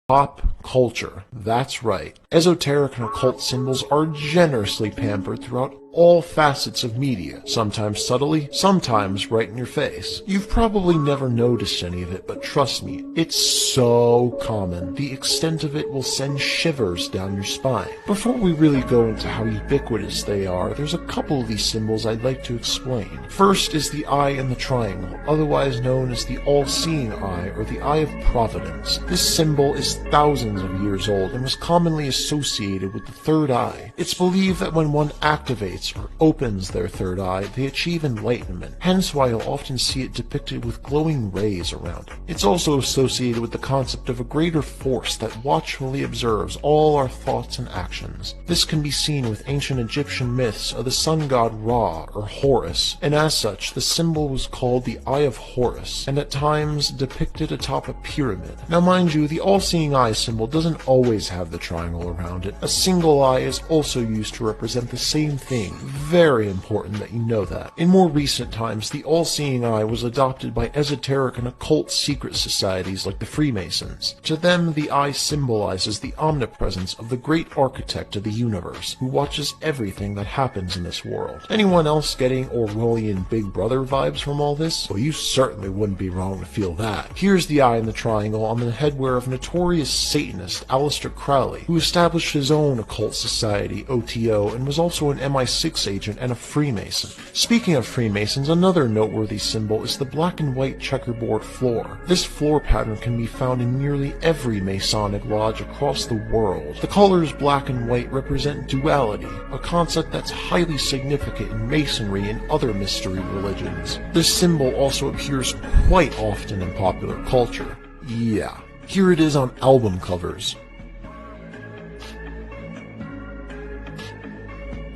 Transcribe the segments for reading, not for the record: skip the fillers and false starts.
Pop culture. That's right. Esoteric and occult symbols are generously pampered throughout all facets of media, sometimes subtly, sometimes right in your face. You've probably never noticed any of it, but trust me, it's so common. The extent of it will send shivers down your spine. Before we really go into how ubiquitous they are, there's a couple of these symbols I'd like to explain. First is the eye in the triangle, otherwise known as the all-seeing eye or the eye of providence. This symbol is thousands of years old and was commonly associated with the third eye. It's believed that when one activates or opens their third eye, they achieve enlightenment, hence why you'll often see it depicted with glowing rays around it. It's also associated with the concept of a greater force that watchfully observes all our thoughts and actions. This can be seen with ancient Egyptian myths of the sun god Ra or Horus, and as such, the symbol was called the Eye of Horus, and at times depicted atop a pyramid. Now mind you, the all-seeing eye symbol doesn't always have the triangle around it. A single eye is also used to represent the same thing. Very important that you know that. In more recent times, the all-seeing eye was adopted by esoteric and occult secret societies like the Freemasons. To them, the eye symbolizes the omnipresence of the great architect of the universe, who watches everything that happens in this world. Anyone else getting Orwellian Big Brother vibes from all this? Well, you certainly wouldn't be wrong to feel that. Here's the eye in the triangle on the headwear of notorious Satanist Aleister Crowley, who established his own occult society, OTO, and was also an MI6 agent and a Freemason. Speaking of Freemasons, another noteworthy symbol is the black and white checkerboard floor. This floor pattern can be found in nearly every Masonic lodge across the world. The colors black and white represent duality, a concept that's highly significant in Masonry and other mystery religions. This symbol also appears quite often in popular culture. Yeah, here it is on album covers.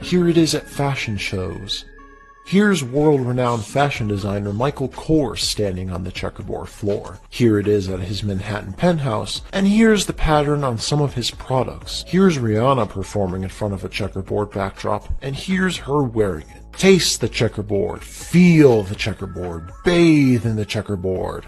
Here it is at fashion shows. Here's world-renowned fashion designer Michael Kors standing on the checkerboard floor. Here it is at his Manhattan penthouse, and here's the pattern on some of his products. Here's Rihanna performing in front of a checkerboard backdrop, and here's her wearing it. Taste the checkerboard, feel the checkerboard, bathe in the checkerboard.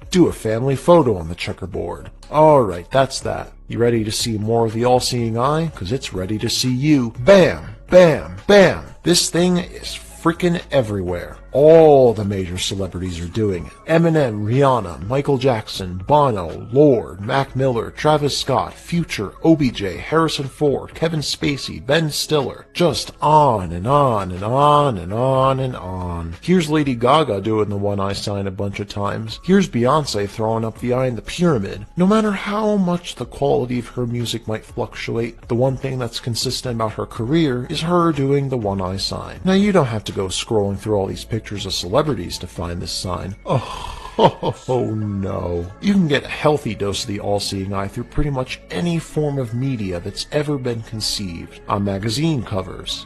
Do a family photo on the checkerboard. Alright, that's that. You ready to see more of the all-seeing eye? 'Cause it's ready to see you. Bam! Bam! Bam! This thing is freaking everywhere. All the major celebrities are doing it. Eminem, Rihanna, Michael Jackson, Bono, Lorde, Mac Miller, Travis Scott, Future, OBJ, Harrison Ford, Kevin Spacey, Ben Stiller. Just on and on and on and on and on. Here's Lady Gaga doing the one eye sign a bunch of times. Here's Beyonce throwing up the eye in the pyramid. No matter how much the quality of her music might fluctuate, the one thing that's consistent about her career is her doing the one eye sign. Now you don't have to go scrolling through all these pictures of celebrities to find this sign. Oh no. You can get a healthy dose of the all-seeing eye through pretty much any form of media that's ever been conceived. On magazine covers,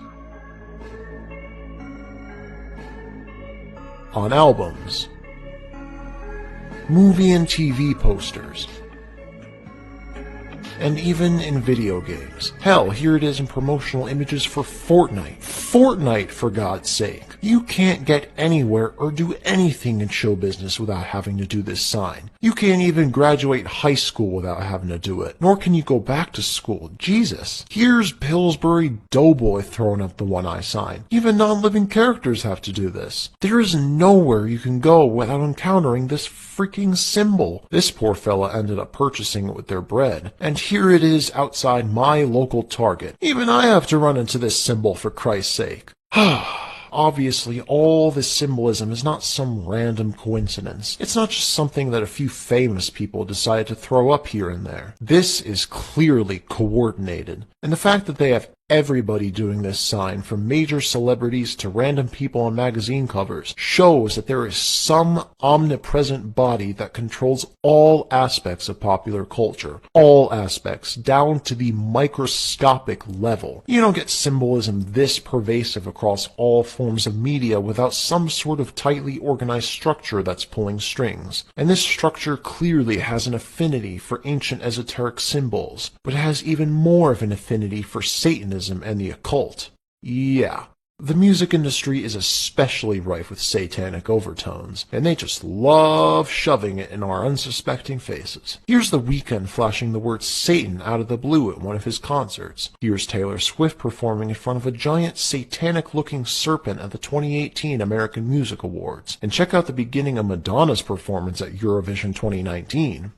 on albums, movie and TV posters, and even in video games. Hell, here it is in promotional images for Fortnite. Fortnite, for God's sake. You can't get anywhere or do anything in show business without having to do this sign. You can't even graduate high school without having to do it. Nor can you go back to school. Jesus. Here's Pillsbury Doughboy throwing up the one-eye sign. Even non-living characters have to do this. There is nowhere you can go without encountering this freaking symbol. This poor fella ended up purchasing it with their bread. And here it is outside my local Target. Even I have to run into this symbol, for Christ's sake. Obviously, all this symbolism is not some random coincidence. It's not just something that a few famous people decided to throw up here and there. This is clearly coordinated. And the fact that they have everybody doing this sign, from major celebrities to random people on magazine covers, shows that there is some omnipresent body that controls all aspects of popular culture. All aspects, down to the microscopic level. You don't get symbolism this pervasive across all forms of media without some sort of tightly organized structure that's pulling strings. And this structure clearly has an affinity for ancient esoteric symbols, but it has even more of an affinity for Satanism and the occult. Yeah, The music industry is especially rife with satanic overtones, and they just love shoving it in our unsuspecting faces. Here's The Weeknd flashing the word Satan out of the blue at one of his concerts. Here's Taylor Swift performing in front of a giant satanic-looking serpent at the 2018 American Music Awards. And check out the beginning of Madonna's performance at Eurovision 2019.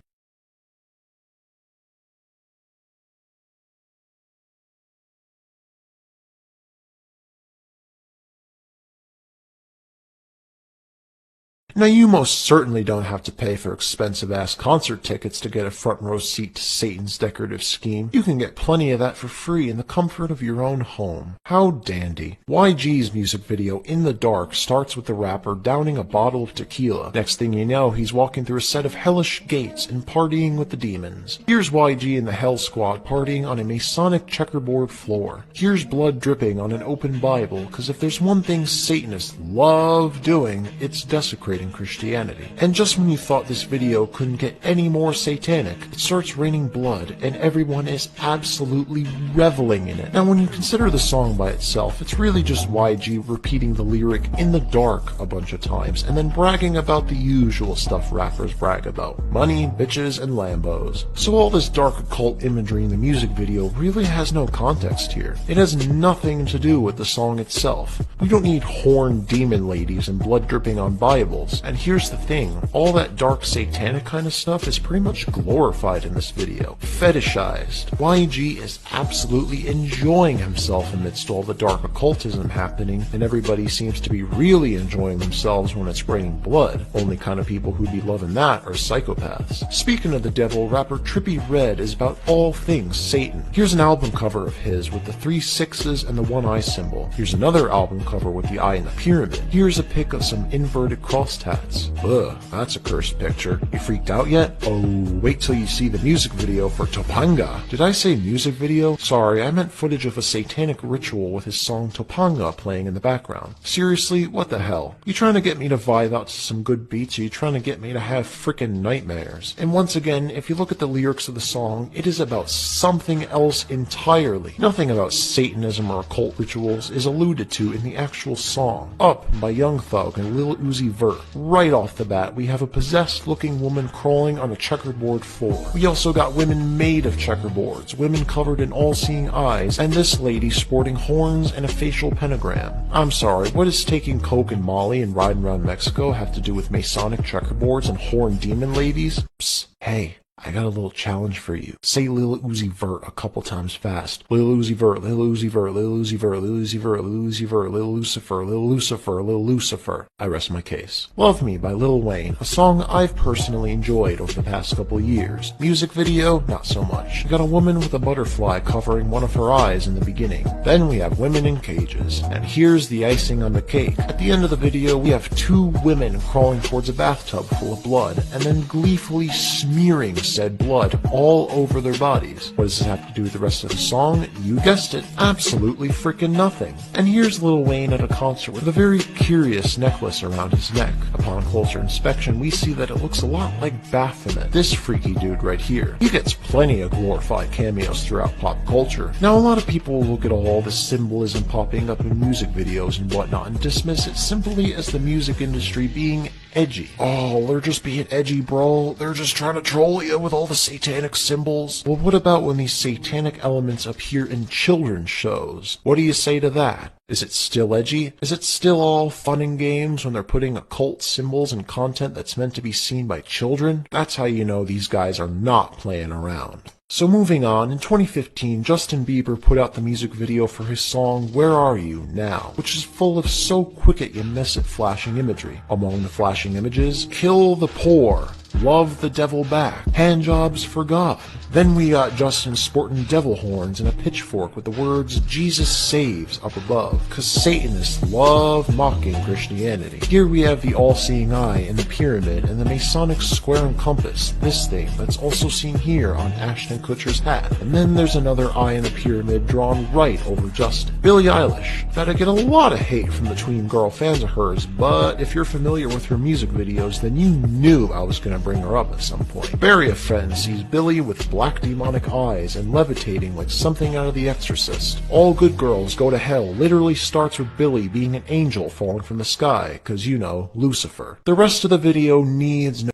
Now, you most certainly don't have to pay for expensive-ass concert tickets to get a front-row seat to Satan's decorative scheme. You can get plenty of that for free in the comfort of your own home. How dandy. YG's music video, In the Dark, starts with the rapper downing a bottle of tequila. Next thing you know, he's walking through a set of hellish gates and partying with the demons. Here's YG and the Hell Squad partying on a Masonic checkerboard floor. Here's blood dripping on an open Bible, because if there's one thing Satanists love doing, it's desecrating Christianity. And just when you thought this video couldn't get any more satanic, it starts raining blood, and everyone is absolutely reveling in it. Now, when you consider the song by itself, it's really just YG repeating the lyric "in the dark" a bunch of times, and then bragging about the usual stuff rappers brag about: money, bitches, and Lambos. So all this dark occult imagery in the music video really has no context here. It has nothing to do with the song itself. We don't need horned demon ladies and blood dripping on Bibles. And here's the thing, all that dark satanic kind of stuff is pretty much glorified in this video. Fetishized. YG is absolutely enjoying himself amidst all the dark occultism happening, and everybody seems to be really enjoying themselves when it's raining blood. Only kind of people who'd be loving that are psychopaths. Speaking of the devil, rapper Trippie Redd is about all things Satan. Here's an album cover of his with the 3 6s and the 1 eye symbol. Here's another album cover with the eye in the pyramid. Here's a pic of some inverted cross tats. Ugh, that's a cursed picture. You freaked out yet? Oh, wait till you see the music video for Topanga. Did I say music video? Sorry, I meant footage of a satanic ritual with his song Topanga playing in the background. Seriously, what the hell? You trying to get me to vibe out to some good beats, or you trying to get me to have frickin' nightmares? And once again, if you look at the lyrics of the song, it is about something else entirely. Nothing about Satanism or occult rituals is alluded to in the actual song. Up by Young Thug and Lil Uzi Vert. Right off the bat, we have a possessed-looking woman crawling on a checkerboard floor. We also got women made of checkerboards, women covered in all-seeing eyes, and this lady sporting horns and a facial pentagram. I'm sorry, what does taking coke and Molly and riding around Mexico have to do with Masonic checkerboards and horned demon ladies? Psst, hey. I got a little challenge for you. Say Lil Uzi Vert a couple times fast. Lil Uzi Vert, Lil Uzi Vert, Lil Uzi Vert, Lil Uzi Vert, Lil Uzi Vert, Lil Lucifer, Lil Lucifer, Lil Lucifer. I rest my case. Love Me by Lil Wayne, a song I've personally enjoyed over the past couple years. Music video, not so much. We got a woman with a butterfly covering one of her eyes in the beginning. Then we have women in cages. And here's the icing on the cake. At the end of the video, we have 2 women crawling towards a bathtub full of blood, and then gleefully smearing said blood all over their bodies. What does this have to do with the rest of the song? You guessed it, absolutely freaking nothing. And here's Lil Wayne at a concert with a very curious necklace around his neck. Upon closer inspection, we see that it looks a lot like Baphomet, this freaky dude right here. He gets plenty of glorified cameos throughout pop culture. Now, a lot of people will look at all the symbolism popping up in music videos and whatnot and dismiss it simply as the music industry being edgy. Oh, they're just being edgy, bro. They're just trying to troll you with all the satanic symbols. Well, what about when these satanic elements appear in children's shows? What do you say to that? Is it still edgy? Is it still all fun and games when they're putting occult symbols and content that's meant to be seen by children? That's how you know these guys are not playing around. So moving on, in 2015, Justin Bieber put out the music video for his song Where Are You Now, which is full of so quick it you miss it flashing imagery. Among the flashing images, kill the poor, love the devil back, handjobs for God. Then we got Justin sporting devil horns and a pitchfork with the words Jesus saves up above, cause Satanists love mocking Christianity. Here we have the all-seeing eye in the pyramid and the Masonic square and compass, this thing that's also seen here on Ashton Kutcher's hat. And then there's another eye in the pyramid drawn right over Justin. Billie Eilish, gotta get a lot of hate from the tween girl fans of hers, but if you're familiar with her music videos, then you knew I was gonna bring her up at some point. Barry, a friend, sees Billy with black demonic eyes and levitating like something out of The Exorcist. All Good Girls Go to Hell literally starts with Billy being an angel falling from the sky, cause you know, Lucifer. The rest of the video needs no